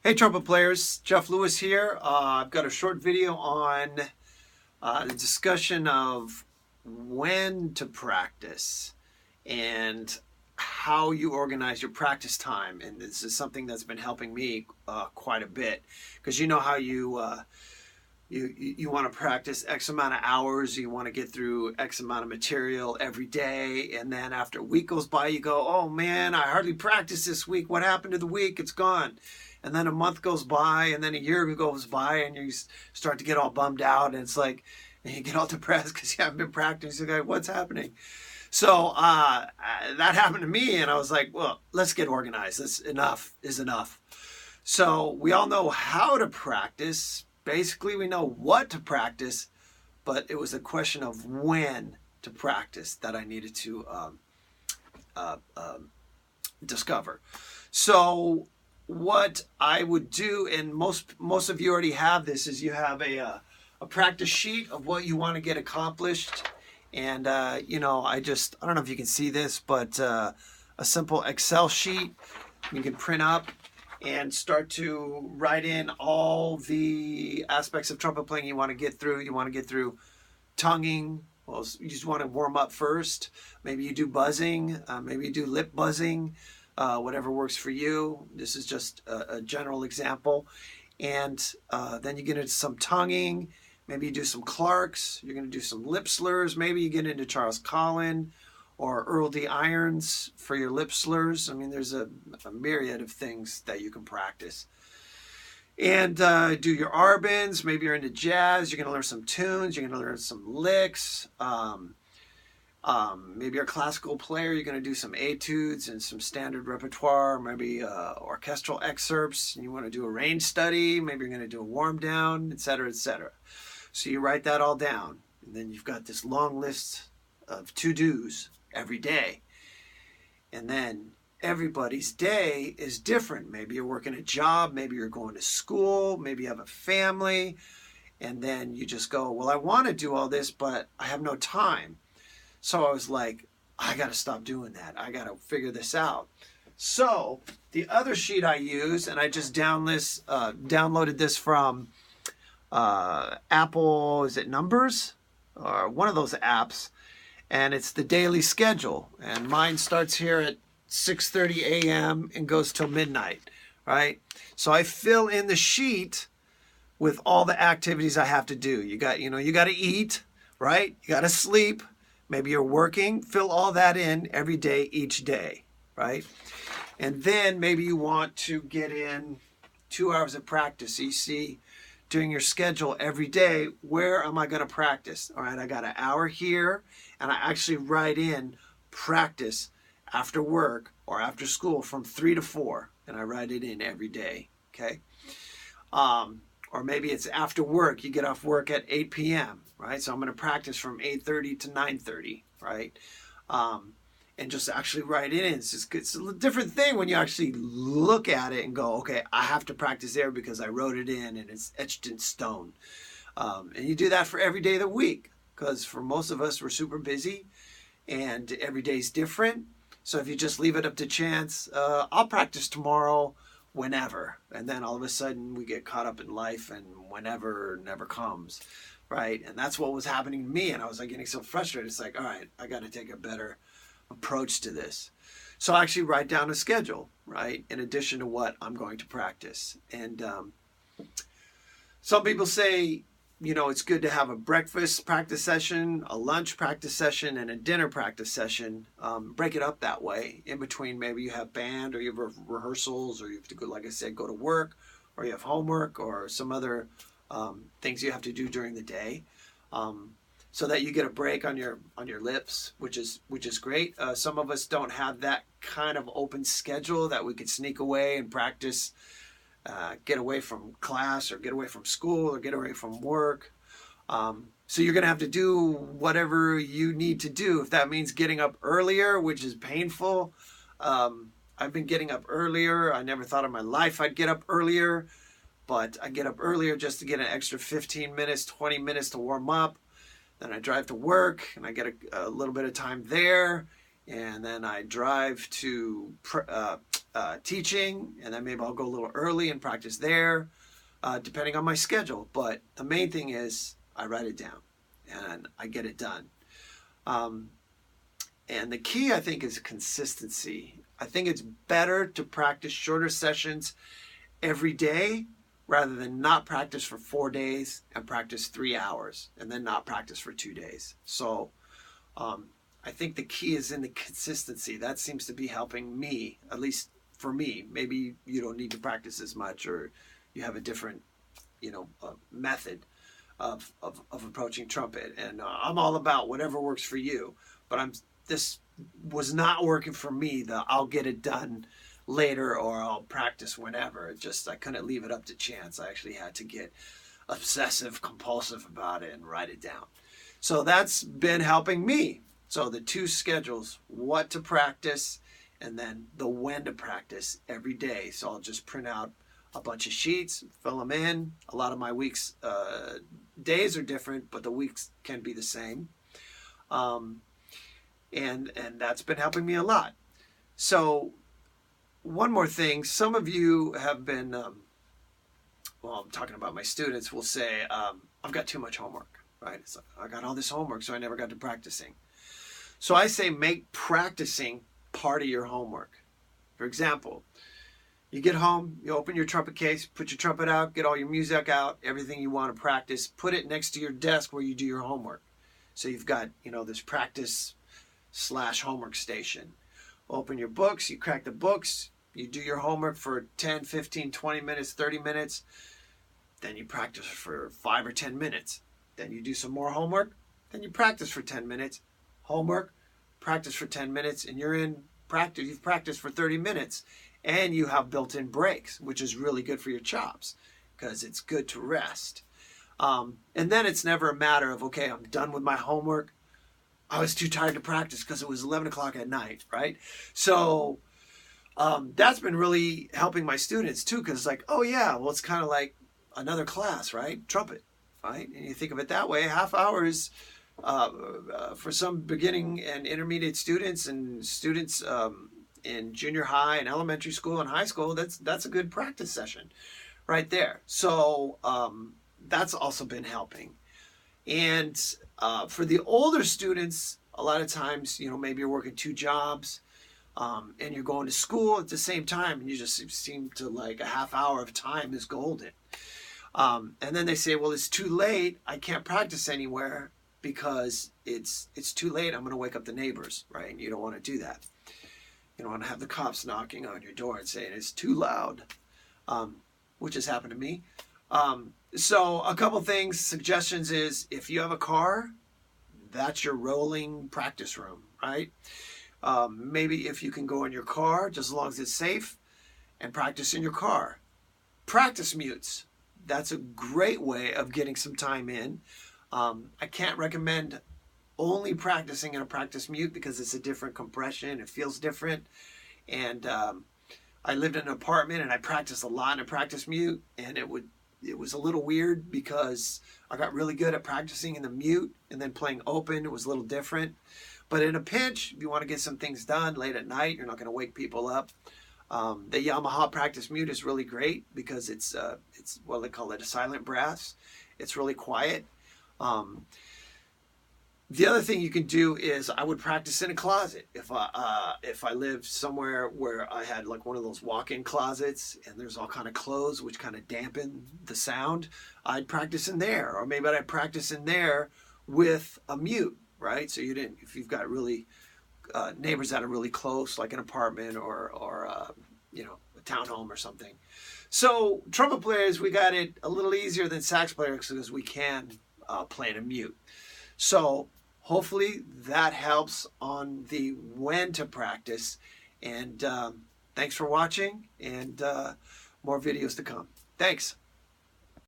Hey trumpet players, Jeff Lewis here. I've got a short video on the discussion of when to practice and how you organize your practice time. And this is something that's been helping me quite a bit, because you know how you want to practice X amount of hours, you want to get through X amount of material every day, and then after a week goes by, you go, oh man, I hardly practiced this week. What happened to the week? It's gone. And then a month goes by, and then a year goes by, and you start to get all bummed out, and it's like, and you get all depressed because you haven't been practicing. You're like, what's happening? So that happened to me, and I was like, well, let's get organized. This enough is enough. So we all know how to practice. Basically, we know what to practice, but it was a question of when to practice that I needed to uh, um, discover. So what I would do, and most of you already have this, is you have a practice sheet of what you want to get accomplished. And I don't know if you can see this, but a simple Excel sheet you can print up and start to write in all the aspects of trumpet playing you want to get through. You want to get through tonguing. Well, you just want to warm up first. Maybe you do buzzing. Maybe you do lip buzzing. Whatever works for you. This is just a general example. And then you get into some tonguing. Maybe you do some Clarks. You're going to do some lip slurs. Maybe you get into Charles Collin or Earl D. Irons for your lip slurs. I mean, there's a myriad of things that you can practice. And do your arbans. Maybe you're into jazz. You're going to learn some tunes. You're going to learn some licks. Maybe you're a classical player. You're going to do some etudes and some standard repertoire. Maybe orchestral excerpts. And you want to do a range study. Maybe you're going to do a warm down, etc., etc. So you write that all down. And then you've got this long list of to-dos every day. And then everybody's day is different. Maybe you're working a job, maybe you're going to school, maybe you have a family, and then you just go, well, I want to do all this, but I have no time. So I was like, I got to stop doing that. I got to figure this out. So the other sheet I use, and I just downloaded this from Apple, is it Numbers? Or one of those apps. And it's the daily schedule. And mine starts here at 6:30 a.m. and goes till midnight, right? So I fill in the sheet with all the activities I have to do. You got to eat, right? You got to sleep. Maybe you're working. Fill all that in every day, each day, right? And then maybe you want to get in 2 hours of practice. So you see, doing your schedule every day, where am I going to practice? All right, I got an hour here, and I actually write in practice after work or after school from 3 to 4, and I write it in every day, okay? Or maybe it's after work. You get off work at 8 p.m., right? So I'm going to practice from 8:30 to 9:30, right? And just actually write it in. It's a different thing when you actually look at it and go, okay, I have to practice there because I wrote it in and it's etched in stone. And you do that for every day of the week, because for most of us, we're super busy and every day's different. So if you just leave it up to chance, I'll practice tomorrow whenever. And then all of a sudden we get caught up in life and whenever never comes, right? And that's what was happening to me. And I was like getting so frustrated. It's like, all right, I got to take a better approach to this. So I actually write down a schedule, right, in addition to what I'm going to practice. And some people say, it's good to have a breakfast practice session, a lunch practice session, and a dinner practice session. Break it up that way. In between, maybe you have band or you have rehearsals, or you have to go, like I said, go to work, or you have homework or some other things you have to do during the day. So that you get a break on your lips, which is great. Some of us don't have that kind of open schedule that we could sneak away and practice, get away from class or get away from school or get away from work. So you're going to have to do whatever you need to do. If that means getting up earlier, which is painful. I've been getting up earlier. I never thought in my life I'd get up earlier, but I get up earlier just to get an extra 15 minutes, 20 minutes to warm up. Then I drive to work, and I get a little bit of time there, and then I drive to teaching, and then maybe I'll go a little early and practice there, depending on my schedule. But the main thing is I write it down and I get it done. And the key, I think, is consistency. I think it's better to practice shorter sessions every day rather than not practice for 4 days and practice 3 hours and then not practice for 2 days. So I think the key is in the consistency. That seems to be helping me, at least for me. Maybe you don't need to practice as much, or you have a different, method of approaching trumpet. And I'm all about whatever works for you. But this was not working for me. I'll get it done later or I'll practice whenever. I couldn't leave it up to chance. I actually had to get obsessive compulsive about it and write it down. So that's been helping me. So the 2 schedules, what to practice and then the when to practice every day. So I'll just print out a bunch of sheets, fill them in. A lot of my weeks, days are different, but the weeks can be the same. And that's been helping me a lot. So one more thing, some of you have been, I'm talking about my students, will say, I've got too much homework, right? It's like, I got all this homework, so I never got to practicing. So I say make practicing part of your homework. For example, you get home, you open your trumpet case, put your trumpet out, get all your music out, everything you want to practice, put it next to your desk where you do your homework. So you've got, this practice/homework station. Open your books, you crack the books, you do your homework for 10, 15, 20 minutes, 30 minutes. Then you practice for 5 or 10 minutes. Then you do some more homework. Then you practice for 10 minutes. Homework, practice for 10 minutes, and you're in practice. You've practiced for 30 minutes, and you have built-in breaks, which is really good for your chops because it's good to rest. And then it's never a matter of, okay, I'm done with my homework. I was too tired to practice because it was 11 o'clock at night, right? So that's been really helping my students too, because it's like, oh yeah, well, it's kind of like another class, right? Trumpet, right? And you think of it that way, half hours for some beginning and intermediate students and students in junior high and elementary school and high school, that's a good practice session right there. So that's also been helping. And for the older students, a lot of times, maybe you're working 2 jobs and you're going to school at the same time, and you just seem to like a half hour of time is golden. And then they say, well, it's too late. I can't practice anywhere because it's too late. I'm going to wake up the neighbors, right? And you don't want to do that. You don't want to have the cops knocking on your door and saying it's too loud, which has happened to me. So a couple things, suggestions is if you have a car, that's your rolling practice room, right? Maybe if you can go in your car, just as long as it's safe, and practice in your car. Practice mutes. That's a great way of getting some time in. I can't recommend only practicing in a practice mute because it's a different compression. It feels different. And I lived in an apartment and I practiced a lot in a practice mute, and it was a little weird because I got really good at practicing in the mute and then playing open. It was a little different. But in a pinch, if you want to get some things done late at night, you're not going to wake people up. The Yamaha practice mute is really great because it's what they call it, a silent brass. It's really quiet. The other thing you can do is I would practice in a closet. If I lived somewhere where I had like one of those walk-in closets and there's all kind of clothes which kind of dampen the sound, I'd practice in there. Or maybe I'd practice in there with a mute, right? So if you've got really neighbors that are really close, like an apartment or a townhome or something. So trumpet players, we got it a little easier than sax players because we can play in a mute. So hopefully that helps on the when to practice. And thanks for watching, and more videos to come. Thanks.